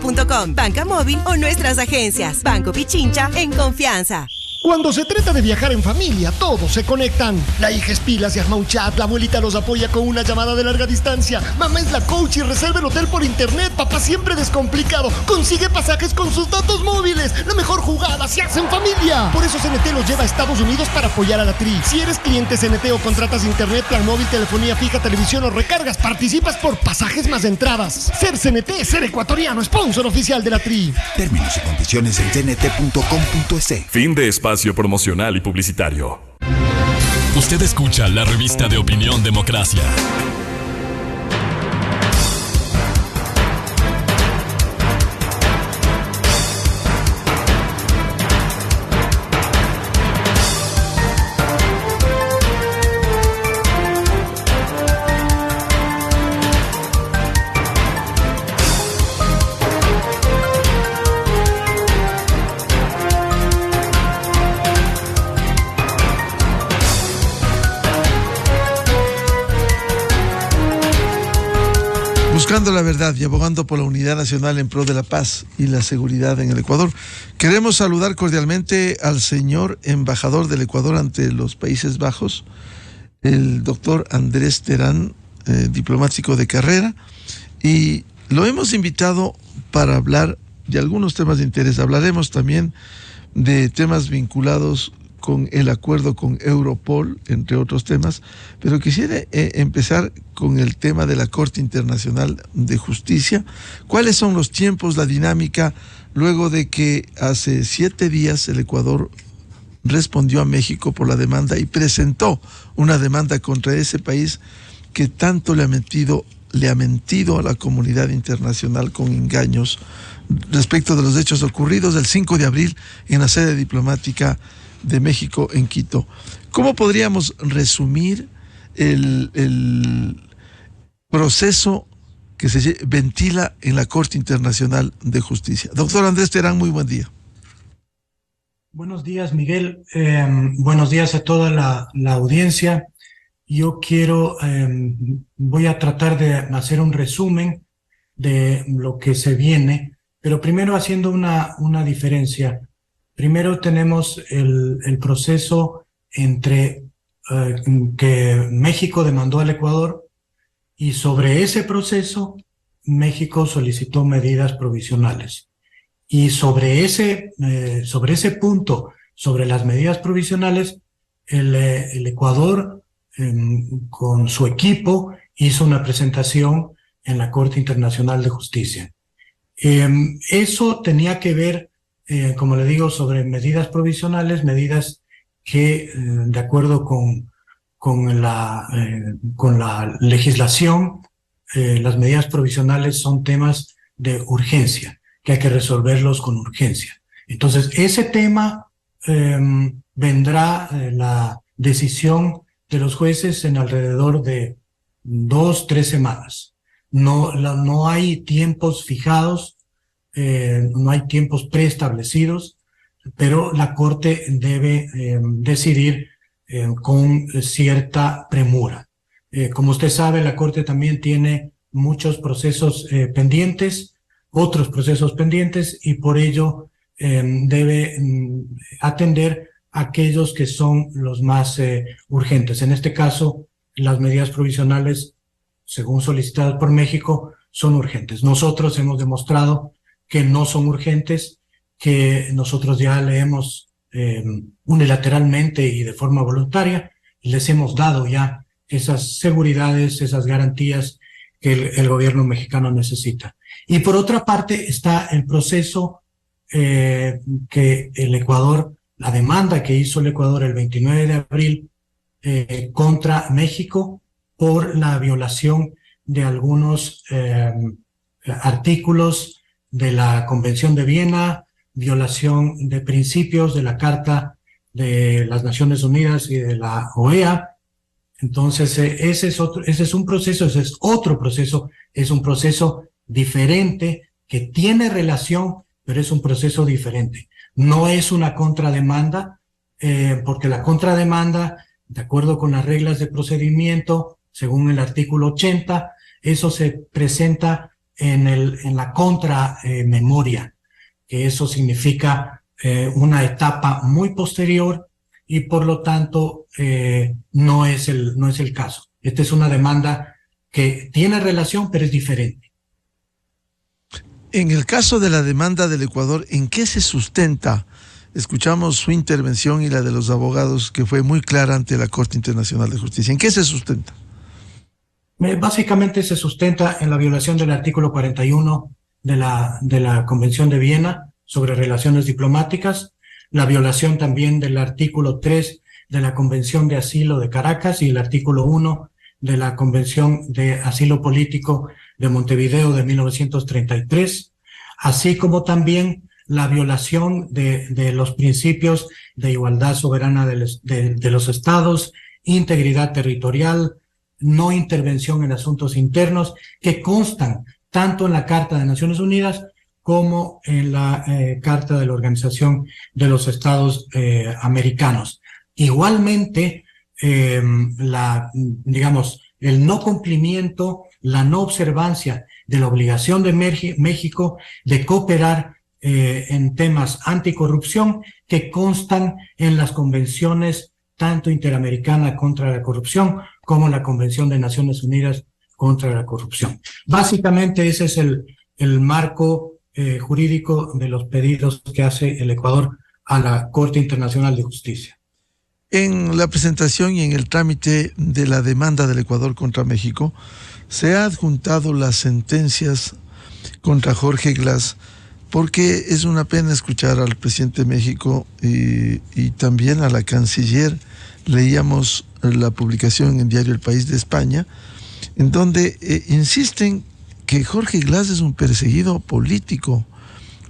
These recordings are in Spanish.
cnt.com, banca móvil o nuestras agencias. Banco Pichincha, en confianza. Cuando se trata de viajar en familia, todos se conectan. La hija es pilas y arma un chat, la abuelita los apoya con una llamada de larga distancia. Mamá es la coach y reserva el hotel por internet. Papá siempre descomplicado, consigue pasajes con sus datos móviles. La mejor jugada se hace en familia. Por eso CNT los lleva a Estados Unidos para apoyar a la tri. Si eres cliente CNT o contratas internet, plan móvil, telefonía fija, televisión o recargas, participas por pasajes más entradas. Ser CNT, ser ecuatoriano, sponsor oficial de la tri. Términos y condiciones en cnt.com.es. Fin de espacio promocional y publicitario. Usted escucha la revista de opinión Democracia. Buscando la verdad y abogando por la unidad nacional en pro de la paz y la seguridad en el Ecuador, queremos saludar cordialmente al señor embajador del Ecuador ante los Países Bajos, el doctor Andrés Terán, diplomático de carrera, y lo hemos invitado para hablar de algunos temas de interés. Hablaremos también de temas vinculados con el acuerdo con Europol, entre otros temas, pero quisiera empezar con el tema de la Corte Internacional de Justicia. ¿Cuáles son los tiempos, la dinámica, luego de que hace 7 días el Ecuador respondió a México por la demanda y presentó una demanda contra ese país que tanto le ha mentido a la comunidad internacional con engaños respecto de los hechos ocurridos el 5 de abril en la sede diplomática de México en Quito? ¿Cómo podríamos resumir el proceso que se ventila en la Corte Internacional de Justicia? Doctor Andrés Terán, muy buen día. Buenos días, Miguel. Buenos días a toda la audiencia. Yo voy a tratar de hacer un resumen de lo que se viene, pero primero haciendo una diferencia. Primero tenemos el proceso entre que México demandó al Ecuador, y sobre ese proceso México solicitó medidas provisionales. Y sobre ese punto, sobre las medidas provisionales, el Ecuador con su equipo hizo una presentación en la Corte Internacional de Justicia. Eso tenía que ver, como le digo, sobre medidas provisionales, medidas que, de acuerdo con la legislación, las medidas provisionales son temas de urgencia, que hay que resolverlos con urgencia. Entonces, ese tema vendrá la decisión de los jueces en alrededor de 2-3 semanas. No hay tiempos fijados, no hay tiempos preestablecidos, pero la Corte debe decidir con cierta premura. Como usted sabe, la Corte también tiene muchos procesos pendientes, otros procesos pendientes, y por ello debe atender aquellos que son los más urgentes. En este caso, las medidas provisionales, según solicitadas por México, son urgentes. Nosotros hemos demostrado que no son urgentes, que nosotros ya le hemos unilateralmente y de forma voluntaria les hemos dado ya esas seguridades, esas garantías que el gobierno mexicano necesita. Y por otra parte está el proceso que el Ecuador, la demanda que hizo el Ecuador el 29 de abril contra México por la violación de algunos artículos de la Convención de Viena, violación de principios de la Carta de las Naciones Unidas y de la OEA. Entonces, ese es otro proceso, es un proceso diferente que tiene relación, pero es un proceso diferente. No es una contrademanda, porque la contrademanda, de acuerdo con las reglas de procedimiento, según el artículo 80, eso se presenta en la contramemoria, que eso significa una etapa muy posterior y por lo tanto no es el caso. Esta es una demanda que tiene relación, pero es diferente. En el caso de la demanda del Ecuador, ¿en qué se sustenta? Escuchamos su intervención y la de los abogados, que fue muy clara ante la Corte Internacional de Justicia. ¿En qué se sustenta? Básicamente se sustenta en la violación del artículo 41 de la Convención de Viena sobre relaciones diplomáticas, la violación también del artículo 3 de la Convención de Asilo de Caracas y el artículo 1 de la Convención de Asilo Político de Montevideo de 1933, así como también la violación de los principios de igualdad soberana de los estados, integridad territorial, no intervención en asuntos internos, que constan tanto en la Carta de Naciones Unidas como en la Carta de la Organización de los Estados Americanos. Igualmente, el no cumplimiento, la no observancia de la obligación de México de cooperar en temas anticorrupción que constan en las convenciones tanto interamericana contra la corrupción como la Convención de Naciones Unidas contra la corrupción. Básicamente ese es el marco jurídico de los pedidos que hace el Ecuador a la Corte Internacional de Justicia. En la presentación y en el trámite de la demanda del Ecuador contra México, se ha adjuntado las sentencias contra Jorge Glass, porque es una pena escuchar al presidente de México y también a la canciller. Leíamos la publicación en el diario El País de España, en donde insisten que Jorge Glass es un perseguido político,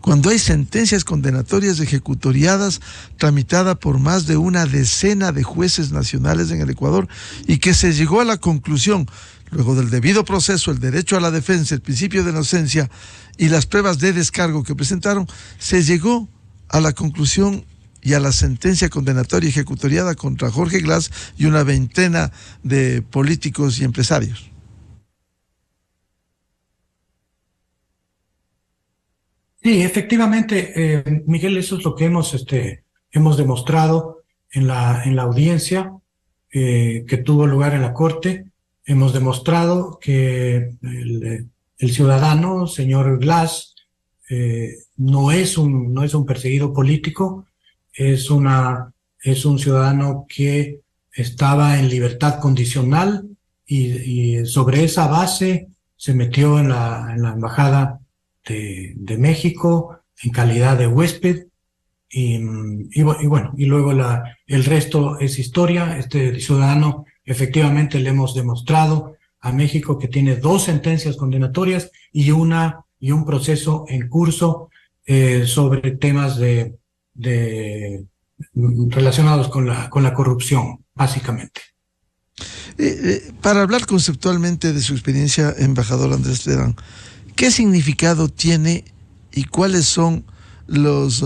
cuando hay sentencias condenatorias ejecutoriadas tramitadas por más de una decena de jueces nacionales en el Ecuador, y que se llegó a la conclusión, luego del debido proceso, el derecho a la defensa, el principio de inocencia y las pruebas de descargo que presentaron, se llegó a la conclusión y a la sentencia condenatoria ejecutoriada contra Jorge Glass y una veintena de políticos y empresarios. Sí, efectivamente, Miguel, eso es lo que hemos demostrado en la audiencia que tuvo lugar en la Corte. Hemos demostrado que el ciudadano, señor Glass, no es un perseguido político, es un ciudadano que estaba en libertad condicional y sobre esa base se metió en la Embajada de México en calidad de huésped y luego el resto es historia. Este ciudadano, efectivamente, le hemos demostrado a México que tiene 2 sentencias condenatorias y un proceso en curso sobre temas relacionados con la corrupción, básicamente. Para hablar conceptualmente de su experiencia, embajador Andrés Terán, ¿qué significado tiene y cuáles son los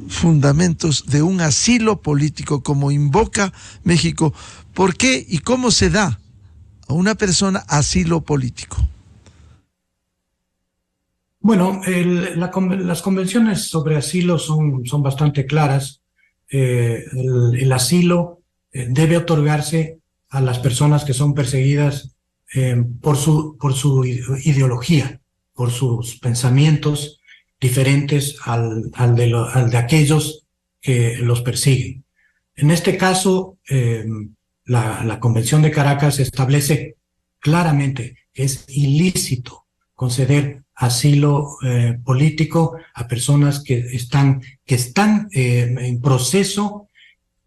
fundamentos de un asilo político como invoca México? ¿Por qué y cómo se da a una persona asilo político? Bueno, las convenciones sobre asilo son bastante claras. El asilo debe otorgarse a las personas que son perseguidas por su ideología, por sus pensamientos diferentes al de aquellos que los persiguen. En este caso, la Convención de Caracas establece claramente que es ilícito conceder asilo político a personas que están en proceso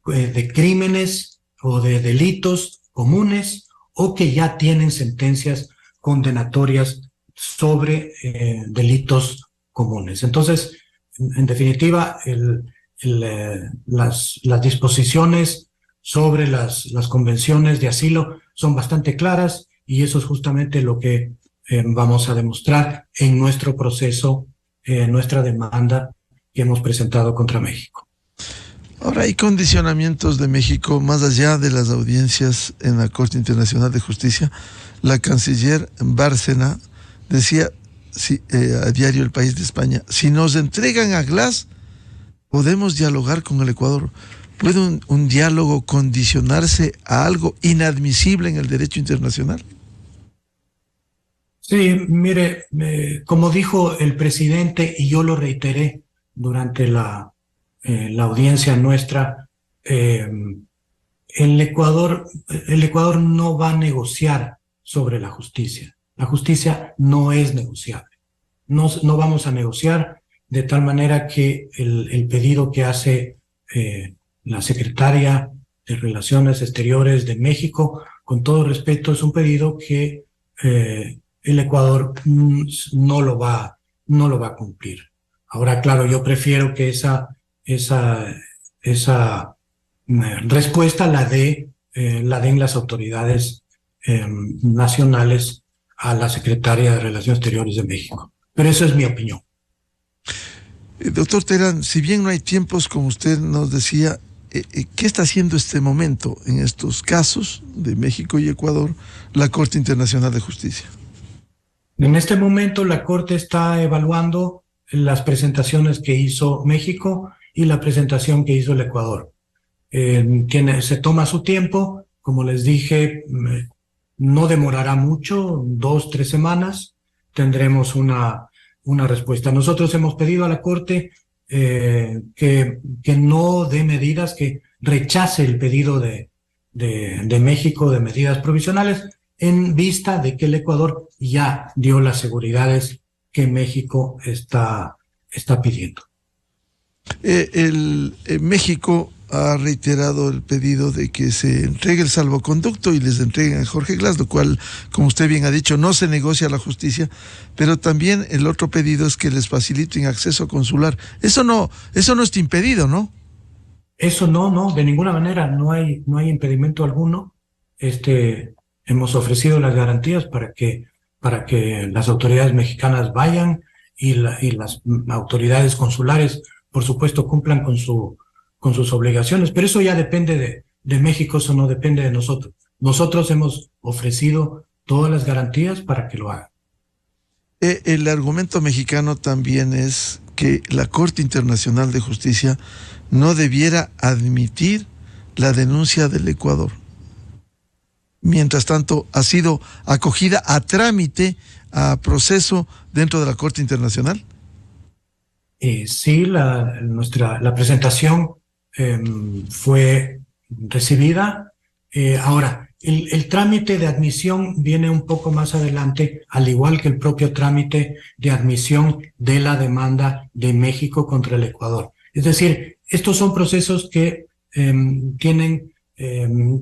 de crímenes o de delitos comunes o que ya tienen sentencias condenatorias sobre delitos comunes. Entonces, en definitiva, las disposiciones sobre las convenciones de asilo son bastante claras y eso es justamente lo que vamos a demostrar en nuestro proceso, nuestra demanda que hemos presentado contra México. Ahora, hay condicionamientos de México más allá de las audiencias en la Corte Internacional de Justicia. La canciller Bárcena decía a diario El País de España, si nos entregan a Glass, podemos dialogar con el Ecuador. ¿Puede un diálogo condicionarse a algo inadmisible en el derecho internacional? Sí, mire, como dijo el presidente, y yo lo reiteré durante la audiencia nuestra, el Ecuador no va a negociar sobre la justicia. La justicia no es negociable. No vamos a negociar de tal manera que el pedido que hace la secretaria de Relaciones Exteriores de México, con todo respeto, es un pedido que el Ecuador no lo va a cumplir. Ahora, claro, yo prefiero que esa respuesta la den las autoridades nacionales a la secretaria de Relaciones Exteriores de México. Pero esa es mi opinión. Doctor Terán, si bien no hay tiempos, como usted nos decía, ¿qué está haciendo este momento en estos casos de México y Ecuador la Corte Internacional de Justicia? En este momento la Corte está evaluando las presentaciones que hizo México y la presentación que hizo el Ecuador. Se toma su tiempo, como les dije, no demorará mucho, 2-3 semanas, tendremos una respuesta. Nosotros hemos pedido a la Corte que no dé medidas, que rechace el pedido de México de medidas provisionales en vista de que el Ecuador ya dio las seguridades que México está pidiendo. México ha reiterado el pedido de que se entregue el salvoconducto y les entreguen a Jorge Glass, lo cual, como usted bien ha dicho, no se negocia la justicia, pero también el otro pedido es que les faciliten acceso consular. Eso no está impedido, ¿no? Eso no, de ninguna manera, no hay impedimento alguno. Hemos ofrecido las garantías para que las autoridades mexicanas vayan y las autoridades consulares, por supuesto, cumplan con sus obligaciones, pero eso ya depende de México, eso no depende de nosotros. Nosotros hemos ofrecido todas las garantías para que lo hagan. El argumento mexicano también es que la Corte Internacional de Justicia no debiera admitir la denuncia del Ecuador. Mientras tanto, ha sido acogida a trámite, a proceso dentro de la Corte Internacional. Sí, la presentación fue recibida. Ahora, el trámite de admisión viene un poco más adelante, al igual que el propio trámite de admisión de la demanda de México contra el Ecuador. Es decir, estos son procesos que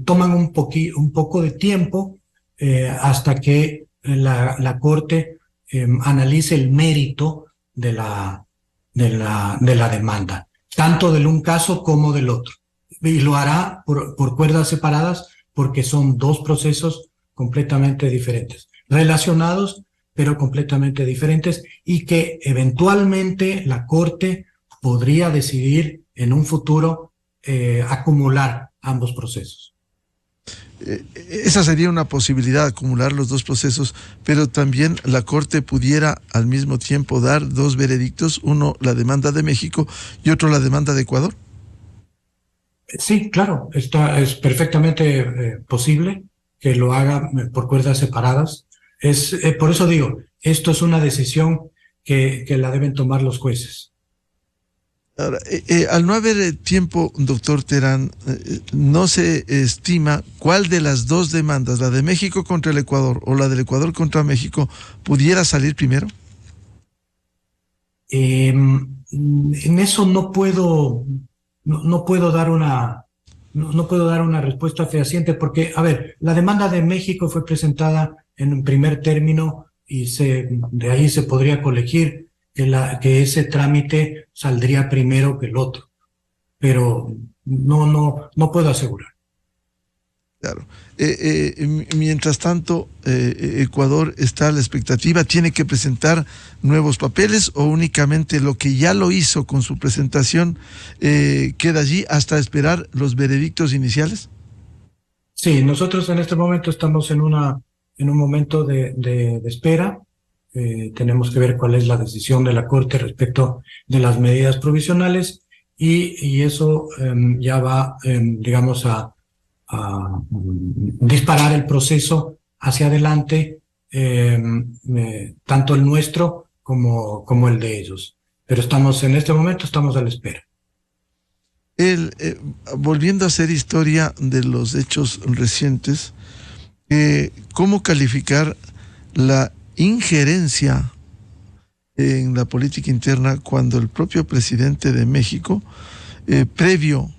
toman un poco de tiempo hasta que la Corte analice el mérito de la demanda, tanto del un caso como del otro. Y lo hará por cuerdas separadas porque son dos procesos completamente diferentes, relacionados pero completamente diferentes, y que eventualmente la Corte podría decidir en un futuro acumular ambos procesos. Esa sería una posibilidad, acumular los dos procesos, pero también la Corte pudiera al mismo tiempo dar dos veredictos, uno la demanda de México y otro la demanda de Ecuador. Sí, claro, es perfectamente posible que lo haga por cuerdas separadas. Por eso digo, esto es una decisión que la deben tomar los jueces. Ahora, al no haber tiempo, doctor Terán, ¿no se estima cuál de las dos demandas, la de México contra el Ecuador o la del Ecuador contra México, pudiera salir primero? En eso no puedo dar una respuesta fehaciente porque, a ver, la demanda de México fue presentada en un primer término y de ahí se podría colegir que ese trámite saldría primero que el otro, pero no puedo asegurar. Claro. Mientras tanto, Ecuador está a la expectativa, ¿tiene que presentar nuevos papeles o únicamente lo que ya lo hizo con su presentación queda allí hasta esperar los veredictos iniciales? Sí, nosotros en este momento estamos en un momento de espera. tenemos que ver cuál es la decisión de la Corte respecto de las medidas provisionales y eso ya va, digamos, a disparar el proceso hacia adelante, tanto el nuestro como el de ellos. Pero en este momento estamos a la espera. Volviendo a hacer historia de los hechos recientes, ¿cómo calificar la injerencia en la política interna cuando el propio presidente de México, previo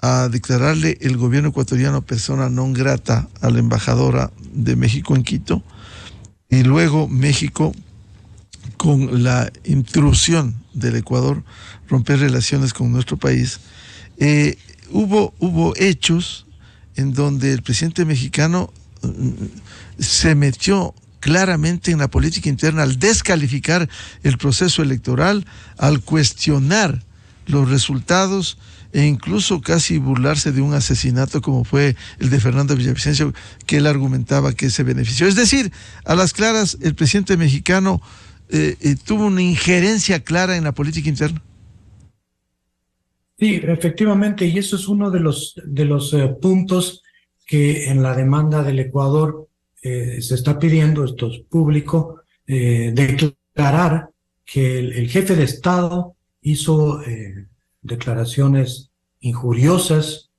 a declararle el gobierno ecuatoriano persona non grata a la embajadora de México en Quito, y luego México, con la intrusión del Ecuador, romper relaciones con nuestro país, hubo hechos en donde el presidente mexicano se metió claramente en la política interna al descalificar el proceso electoral, al cuestionar los resultados e incluso casi burlarse de un asesinato como fue el de Fernando Villavicencio, que él argumentaba que se benefició. Es decir, a las claras, el presidente mexicano tuvo una injerencia clara en la política interna. Sí, efectivamente, y eso es uno de los puntos que en la demanda del Ecuador se está pidiendo, esto es público, declarar que el jefe de Estado hizo declaraciones injuriosas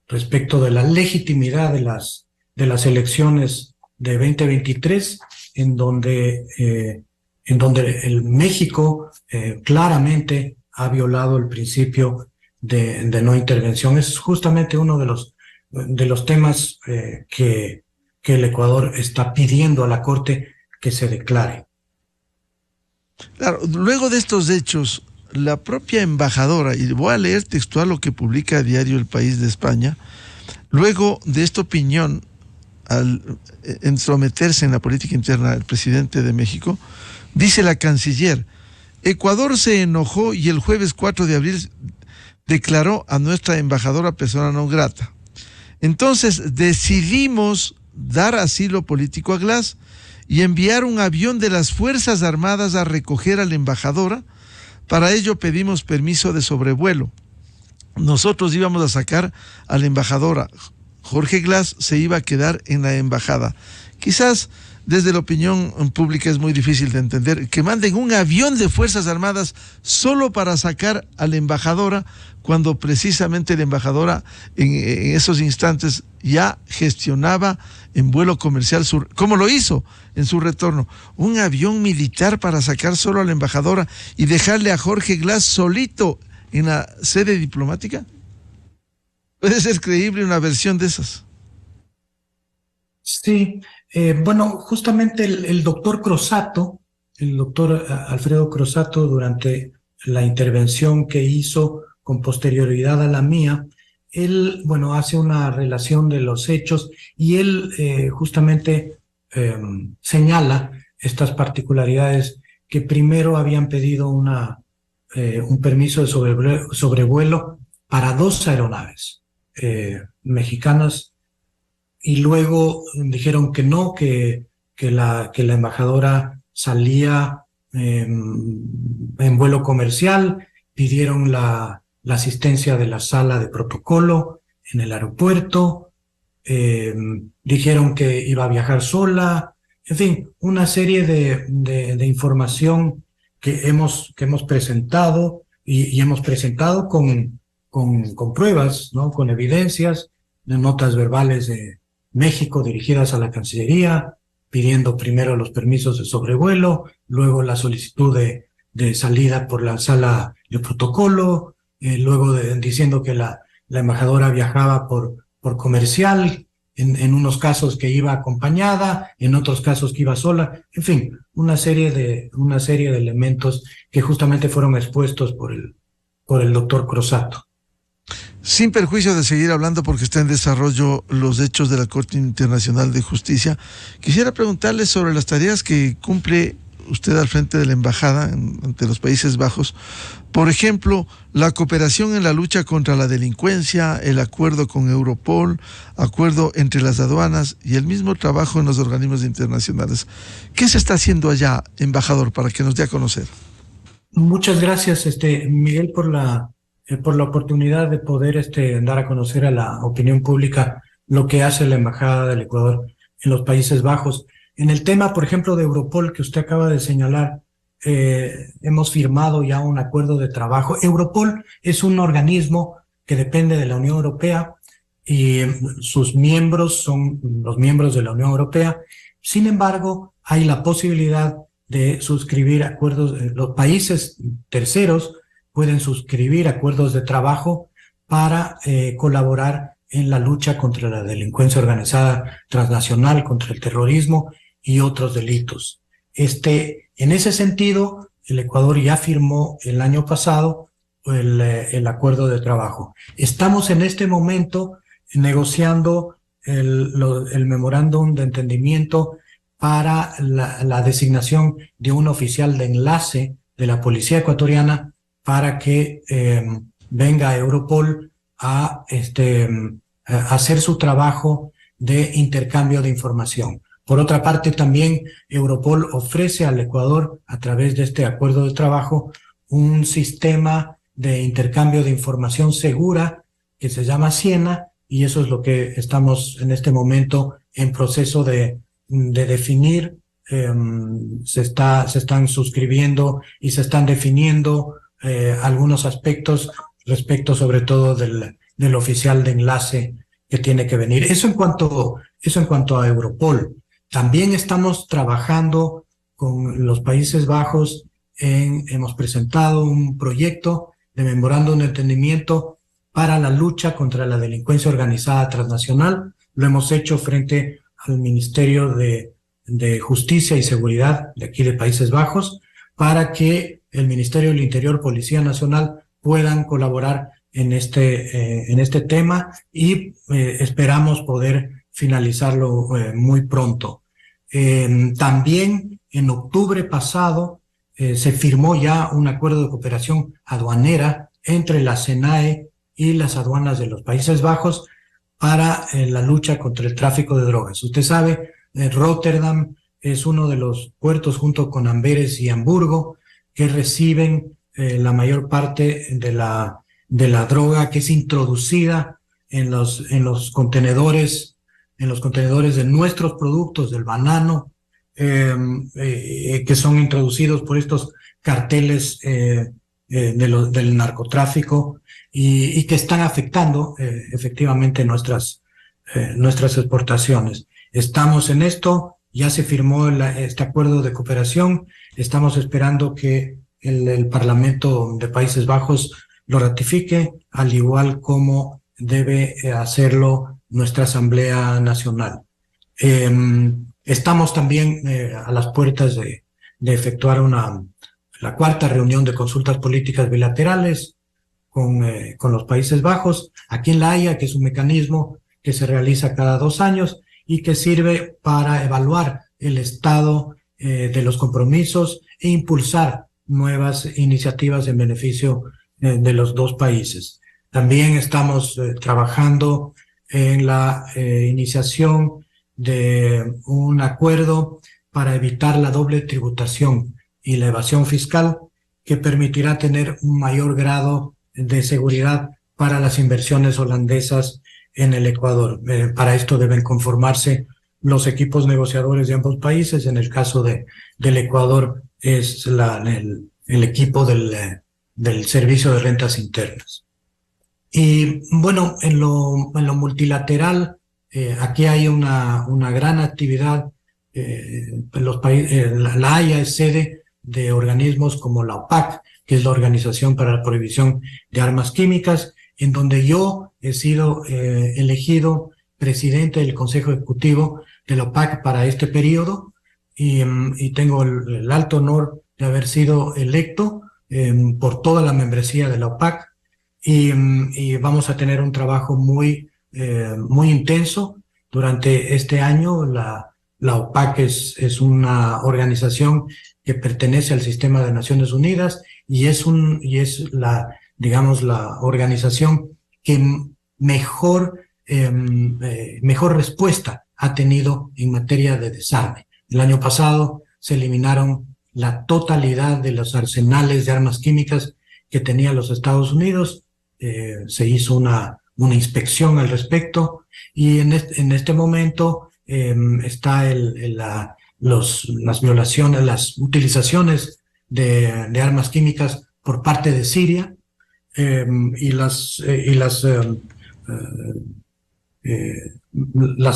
respecto de la legitimidad de las elecciones de 2023, en donde el México claramente ha violado el principio de no intervención. Es justamente uno de los temas que el Ecuador está pidiendo a la Corte que se declare. Claro, luego de estos hechos, la propia embajadora, y voy a leer textual lo que publica Diario El País de España, luego de esta opinión, al entrometerse en la política interna del presidente de México, dice la canciller: Ecuador se enojó y el jueves 4 de abril declaró a nuestra embajadora persona non grata. Entonces decidimos dar asilo político a Glass y enviar un avión de las Fuerzas Armadas a recoger a la embajadora. Para ello pedimos permiso de sobrevuelo. Nosotros íbamos a sacar a la embajadora. Jorge Glass se iba a quedar en la embajada. Quizás desde la opinión pública es muy difícil de entender que manden un avión de Fuerzas Armadas solo para sacar a la embajadora, cuando precisamente la embajadora en esos instantes ya gestionaba en vuelo comercial, como lo hizo en su retorno, un avión militar para sacar solo a la embajadora y dejarle a Jorge Glass solito en la sede diplomática. ¿Puede ser creíble una versión de esas? Sí, bueno, justamente el doctor Crosato, el doctor Alfredo Crosato, durante la intervención que hizo con posterioridad a la mía, él, bueno, hace una relación de los hechos y él justamente señala estas particularidades, que primero habían pedido un permiso de sobrevuelo para 2 aeronaves mexicanas, y luego dijeron que no, que la embajadora salía en vuelo comercial, pidieron la asistencia de la sala de protocolo en el aeropuerto, dijeron que iba a viajar sola, en fin, una serie de información que hemos presentado y hemos presentado con pruebas, ¿no? Con evidencias, de notas verbales de México dirigidas a la Cancillería, pidiendo primero los permisos de sobrevuelo, luego la solicitud de salida por la sala de protocolo, luego diciendo que la embajadora viajaba por comercial, en unos casos que iba acompañada, en otros casos que iba sola, en fin, una serie de elementos que justamente fueron expuestos por el doctor Crosato. Sin perjuicio de seguir hablando, porque está en desarrollo los hechos de la Corte Internacional de Justicia, quisiera preguntarle sobre las tareas que cumple usted al frente de la embajada ante los Países Bajos, por ejemplo, la cooperación en la lucha contra la delincuencia, el acuerdo con Europol, acuerdo entre las aduanas y el mismo trabajo en los organismos internacionales. ¿Qué se está haciendo allá, embajador, para que nos dé a conocer? Muchas gracias, Miguel, por la oportunidad de poder dar a conocer a la opinión pública lo que hace la Embajada del Ecuador en los Países Bajos. En el tema, por ejemplo, de Europol, que usted acaba de señalar, hemos firmado ya un acuerdo de trabajo. Europol es un organismo que depende de la Unión Europea y sus miembros son los miembros de la Unión Europea. Sin embargo, hay la posibilidad de suscribir acuerdos. Los países terceros pueden suscribir acuerdos de trabajo para colaborar en la lucha contra la delincuencia organizada transnacional, contra el terrorismo y otros delitos. En ese sentido, el Ecuador ya firmó el año pasado el acuerdo de trabajo. Estamos en este momento negociando el memorándum de entendimiento para la designación de un oficial de enlace de la policía ecuatoriana para que venga a Europol a hacer su trabajo de intercambio de información. Por otra parte, también Europol ofrece al Ecuador, a través de este acuerdo de trabajo, un sistema de intercambio de información segura que se llama Siena, y eso es lo que estamos en este momento en proceso de definir. Se están suscribiendo y se están definiendo algunos aspectos respecto sobre todo del oficial de enlace que tiene que venir. Eso en cuanto a Europol. También estamos trabajando con los Países Bajos hemos presentado un proyecto de memorándum de entendimiento para la lucha contra la delincuencia organizada transnacional. Lo hemos hecho frente al Ministerio de Justicia y Seguridad de aquí de Países Bajos para que el Ministerio del Interior, Policía Nacional puedan colaborar en este tema y esperamos poder finalizarlo muy pronto. También en octubre pasado se firmó ya un acuerdo de cooperación aduanera entre la SENAE y las aduanas de los Países Bajos para la lucha contra el tráfico de drogas. Usted sabe, Rotterdam es uno de los puertos junto con Amberes y Hamburgo que reciben la mayor parte de la droga que es introducida en los contenedores de nuestros productos, del banano, que son introducidos por estos carteles del narcotráfico y que están afectando efectivamente nuestras exportaciones. Estamos en esto, ya se firmó este acuerdo de cooperación, estamos esperando que el Parlamento de Países Bajos lo ratifique, al igual como debe hacerlo nuestra Asamblea Nacional. Estamos también a las puertas de efectuar la cuarta reunión de consultas políticas bilaterales con los Países Bajos, aquí en La Haya, que es un mecanismo que se realiza cada 2 años y que sirve para evaluar el estado de los compromisos e impulsar nuevas iniciativas en beneficio de los dos países. También estamos trabajando en la iniciación de un acuerdo para evitar la doble tributación y la evasión fiscal que permitirá tener un mayor grado de seguridad para las inversiones holandesas en el Ecuador. Para esto deben conformarse los equipos negociadores de ambos países. En el caso del Ecuador es el equipo del Servicio de Rentas Internas. Y bueno, en lo multilateral, aquí hay una gran actividad. La Haya es sede de organismos como la OPAC, que es la Organización para la Prohibición de Armas Químicas, en donde yo he sido elegido presidente del Consejo Ejecutivo de la OPAC para este periodo y tengo el alto honor de haber sido electo por toda la membresía de la OPAC y vamos a tener un trabajo muy intenso durante este año. La OPAC es una organización que pertenece al sistema de Naciones Unidas y es la, digamos, la organización que mejor respuesta ha tenido en materia de desarme. El año pasado se eliminaron la totalidad de los arsenales de armas químicas que tenía los Estados Unidos. Se hizo una inspección al respecto y en este momento está las violaciones, las utilizaciones de armas químicas por parte de Siria y las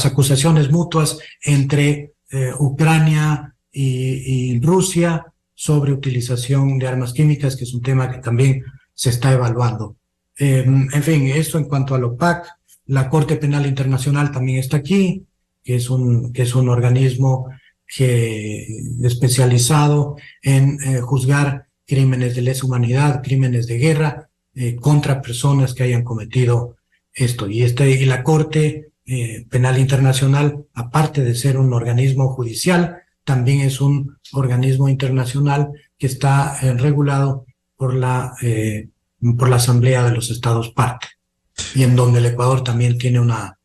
acusaciones mutuas entre Ucrania y Rusia sobre utilización de armas químicas, que es un tema que también se está evaluando. En fin, esto en cuanto a la OPAC. La Corte Penal Internacional también está aquí, que es un organismo especializado en juzgar crímenes de lesa humanidad, crímenes de guerra contra personas que hayan cometido esto. Y la Corte Penal Internacional, aparte de ser un organismo judicial, también es un organismo internacional que está regulado por la Asamblea de los Estados Parte, y en donde el Ecuador también tiene una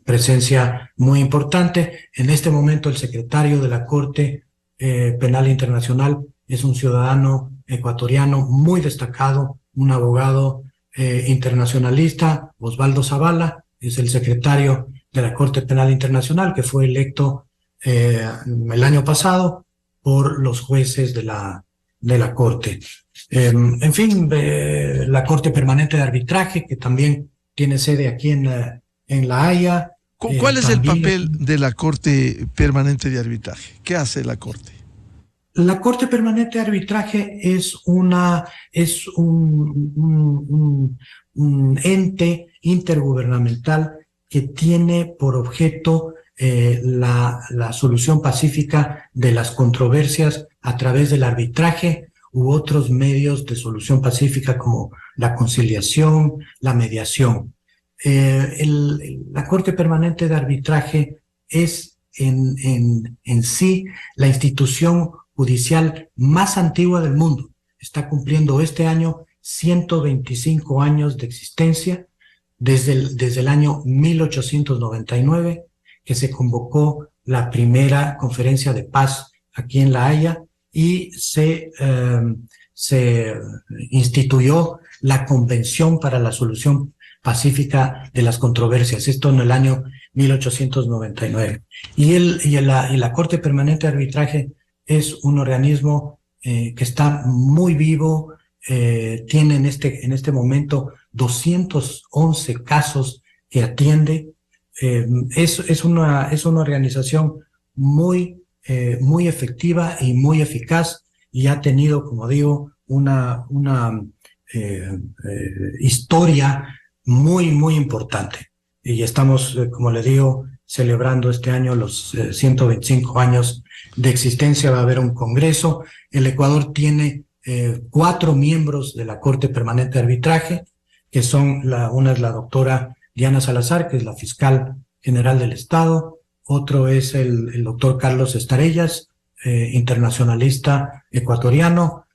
presencia muy importante. En este momento el secretario de la Corte Penal Internacional es un ciudadano ecuatoriano muy destacado, un abogado internacionalista, Osvaldo Zavala, es el secretario de la Corte Penal Internacional, que fue electo el año pasado por los jueces de la Corte. En fin, la Corte Permanente de Arbitraje, que también tiene sede aquí en La Haya. ¿Cuál es el papel de la Corte Permanente de Arbitraje? ¿Qué hace la Corte? La Corte Permanente de Arbitraje es un ente intergubernamental que tiene por objeto la solución pacífica de las controversias a través del arbitraje u otros medios de solución pacífica como la conciliación, la mediación. La Corte Permanente de Arbitraje es en sí la institución judicial más antigua del mundo. Está cumpliendo este año 125 años de existencia, desde el año 1899, que se convocó la primera conferencia de paz aquí en La Haya y se instituyó la Convención para la Solución Pacífica de las Controversias, esto en el año 1899. Y la Corte Permanente de Arbitraje es un organismo que está muy vivo, tiene en este momento 211 casos que atiende. Es una organización muy efectiva y muy eficaz, y ha tenido, como digo, una historia muy importante. Y estamos, como le digo, celebrando este año los 125 años de existencia. Va a haber un congreso. El Ecuador tiene 4 miembros de la Corte Permanente de Arbitraje, que son una es la doctora Diana Salazar, que es la fiscal general del Estado. Otro es el doctor Carlos Estarellas, internacionalista ecuatoriano.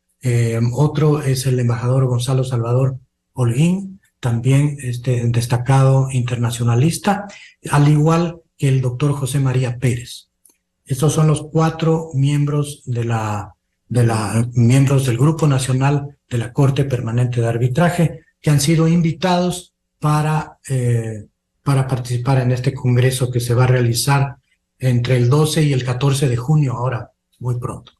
Otro es el embajador Gonzalo Salvador Holguín, también destacado internacionalista, al igual que el doctor José María Pérez. Estos son los 4 miembros miembros del Grupo Nacional de la Corte Permanente de Arbitraje, que han sido invitados para participar en este congreso que se va a realizar entre el 12 y el 14 de junio, ahora muy pronto.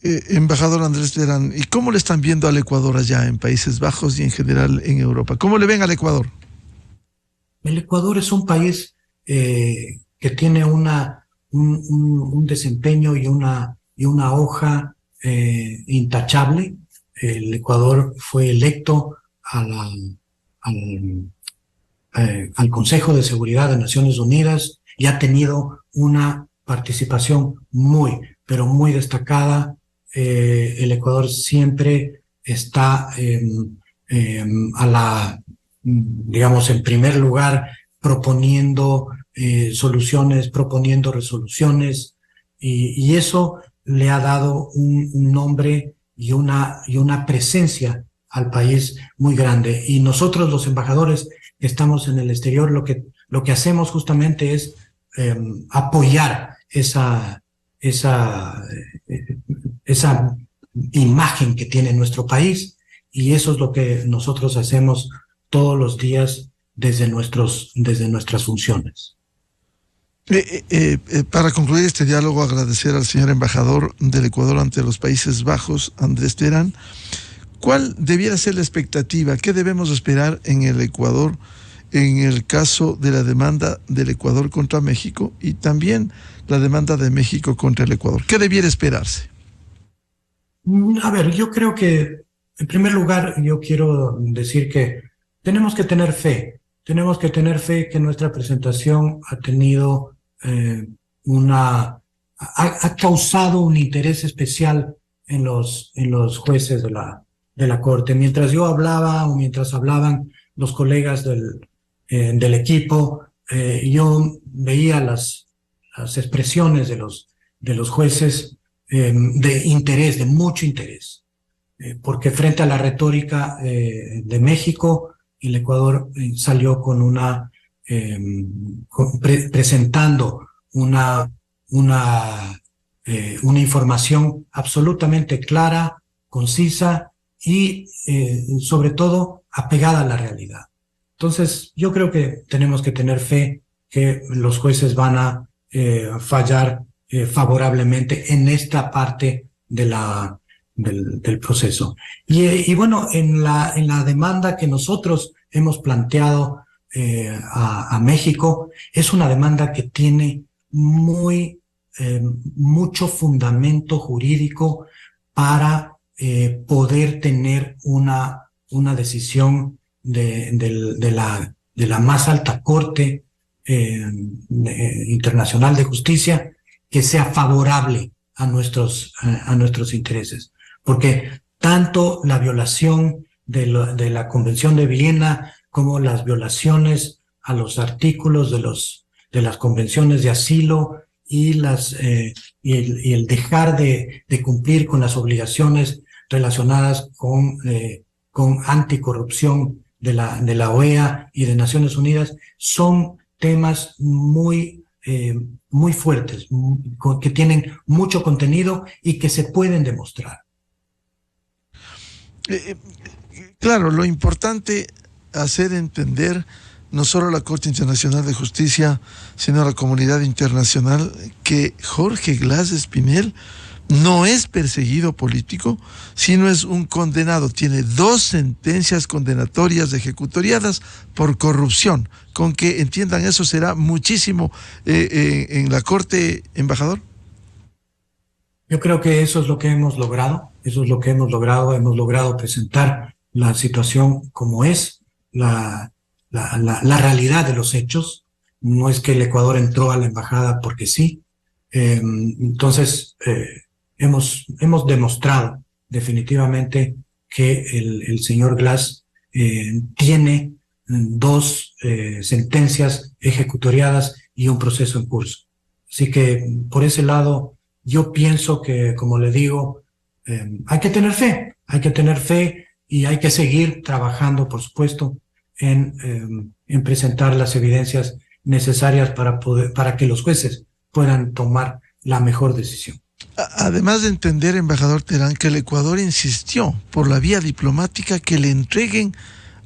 Embajador Andrés Terán, ¿y cómo le están viendo al Ecuador allá en Países Bajos y en general en Europa? ¿Cómo le ven al Ecuador? El Ecuador es un país que tiene un desempeño y una hoja intachable. El Ecuador fue electo al Consejo de Seguridad de Naciones Unidas y ha tenido una participación muy destacada. El Ecuador siempre está digamos, en primer lugar, proponiendo soluciones, proponiendo resoluciones, y eso le ha dado un nombre y una presencia al país muy grande. Y nosotros, los embajadores que estamos en el exterior, lo que hacemos justamente es apoyar esa imagen que tiene nuestro país, y eso es lo que nosotros hacemos todos los días desde nuestras funciones. Para concluir este diálogo, agradecer al señor embajador del Ecuador ante los Países Bajos, Andrés Terán. ¿Cuál debiera ser la expectativa? ¿Qué debemos esperar en el Ecuador en el caso de la demanda del Ecuador contra México y también la demanda de México contra el Ecuador? ¿Qué debiera esperarse? A ver, yo creo que, en primer lugar, yo quiero decir que tenemos que tener fe. Tenemos que tener fe que nuestra presentación ha tenido ha causado un interés especial en los jueces de la Corte. Mientras yo hablaba o mientras hablaban los colegas del equipo, yo veía las expresiones de los jueces de interés, de mucho interés, porque frente a la retórica de México, el Ecuador salió con presentando una información absolutamente clara, concisa y sobre todo apegada a la realidad. Entonces, yo creo que tenemos que tener fe que los jueces van a fallar favorablemente en esta parte del proceso. Y bueno, en la demanda que nosotros hemos planteado a México, es una demanda que tiene mucho fundamento jurídico para poder tener una decisión de la más alta Corte Internacional de Justicia que sea favorable a nuestros intereses. Porque tanto la violación de la Convención de Viena como las violaciones a los artículos de las convenciones de asilo y el dejar de cumplir con las obligaciones relacionadas con anticorrupción de la OEA y de Naciones Unidas son temas muy fuertes, que tienen mucho contenido y que se pueden demostrar. Claro, lo importante hacer entender no solo a la Corte Internacional de Justicia, sino a la comunidad internacional, que Jorge Glas Espinel no es perseguido político, sino es un condenado. Tiene 2 sentencias condenatorias ejecutoriadas por corrupción. Con que entiendan eso será muchísimo en la Corte, embajador. Yo creo que eso es lo que hemos logrado. Hemos logrado presentar la situación como es, la realidad de los hechos. No es que el Ecuador entró a la embajada porque sí. Entonces, hemos demostrado definitivamente que el señor Glas tiene 2 sentencias ejecutoriadas y un proceso en curso. Así que por ese lado yo pienso que, como le digo, hay que tener fe y hay que seguir trabajando, por supuesto, en presentar las evidencias necesarias para que los jueces puedan tomar la mejor decisión. Además de entender, embajador Terán, que el Ecuador insistió por la vía diplomática que le entreguen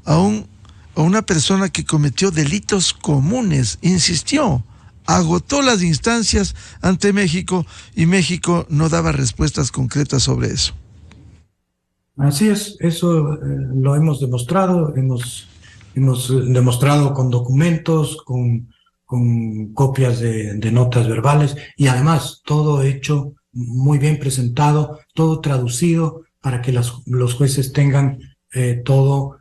a una persona que cometió delitos comunes, insistió, agotó las instancias ante México y México no daba respuestas concretas sobre eso. Así es, eso lo hemos demostrado, hemos demostrado con documentos, con copias de notas verbales y además todo hecho muy bien presentado, todo traducido para que los jueces tengan toda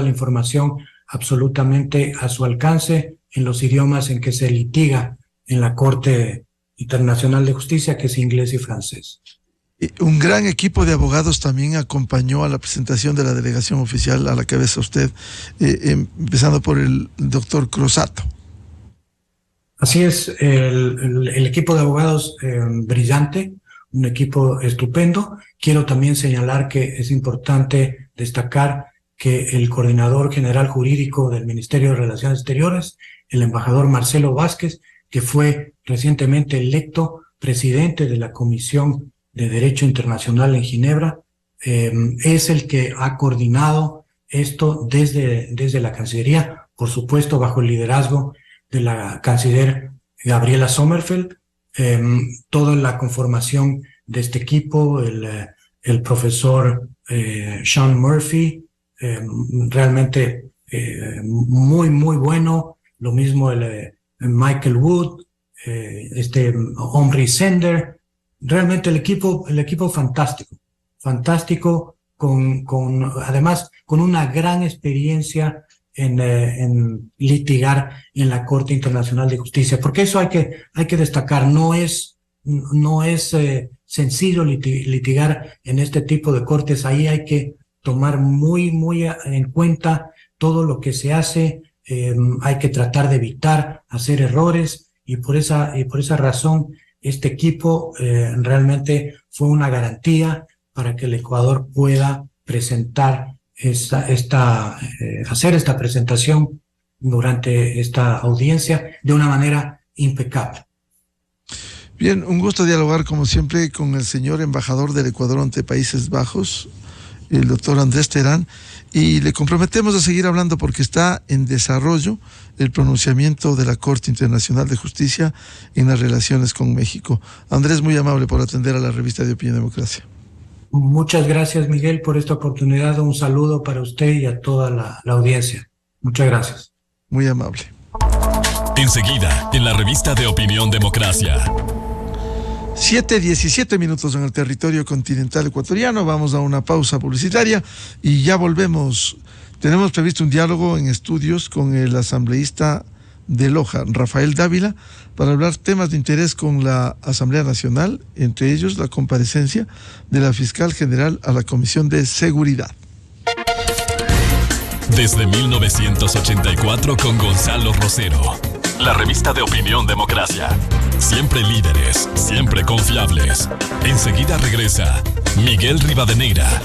la información absolutamente a su alcance en los idiomas en que se litiga en la Corte Internacional de Justicia, que es inglés y francés. Un gran equipo de abogados también acompañó a la presentación de la delegación oficial a la que cabeza usted, empezando por el doctor Crosato. Así es, el equipo de abogados brillante, un equipo estupendo. Quiero también señalar que es importante destacar que el coordinador general jurídico del Ministerio de Relaciones Exteriores, el embajador Marcelo Vázquez, que fue recientemente electo presidente de la Comisión de Derecho Internacional en Ginebra, es el que ha coordinado esto desde la Cancillería, por supuesto bajo el liderazgo de la canciller Gabriela Sommerfeld. Toda la conformación de este equipo, el profesor Sean Murphy, realmente muy, muy bueno. Lo mismo el Michael Wood, Omri Sender. Realmente el equipo fantástico, además con una gran experiencia en litigar en la Corte Internacional de Justicia, porque eso hay que destacar. No es sencillo litigar en este tipo de cortes. Ahí hay que tomar muy, muy en cuenta todo lo que se hace. Hay que tratar de evitar hacer errores, y por esa razón este equipo realmente fue una garantía para que el Ecuador pueda presentar hacer esta presentación durante esta audiencia de una manera impecable. Bien, un gusto dialogar como siempre con el señor embajador del Ecuador ante Países Bajos, el doctor Andrés Terán, y le comprometemos a seguir hablando porque está en desarrollo el pronunciamiento de la Corte Internacional de Justicia en las relaciones con México. Andrés, muy amable por atender a la revista de Opinión Democracia. Muchas gracias, Miguel, por esta oportunidad. Un saludo para usted y a toda la audiencia. Muchas gracias. Muy amable. Enseguida, en la revista de Opinión Democracia. 7:17 en el territorio continental ecuatoriano. Vamos a una pausa publicitaria y ya volvemos. Tenemos previsto un diálogo en estudios con el asambleísta de Loja, Rafael Dávila, para hablar temas de interés con la Asamblea Nacional, entre ellos la comparecencia de la fiscal general a la Comisión de Seguridad. Desde 1984 con Gonzalo Rosero. La revista de Opinión Democracia. Siempre líderes, siempre confiables. Enseguida regresa Miguel Rivadeneira.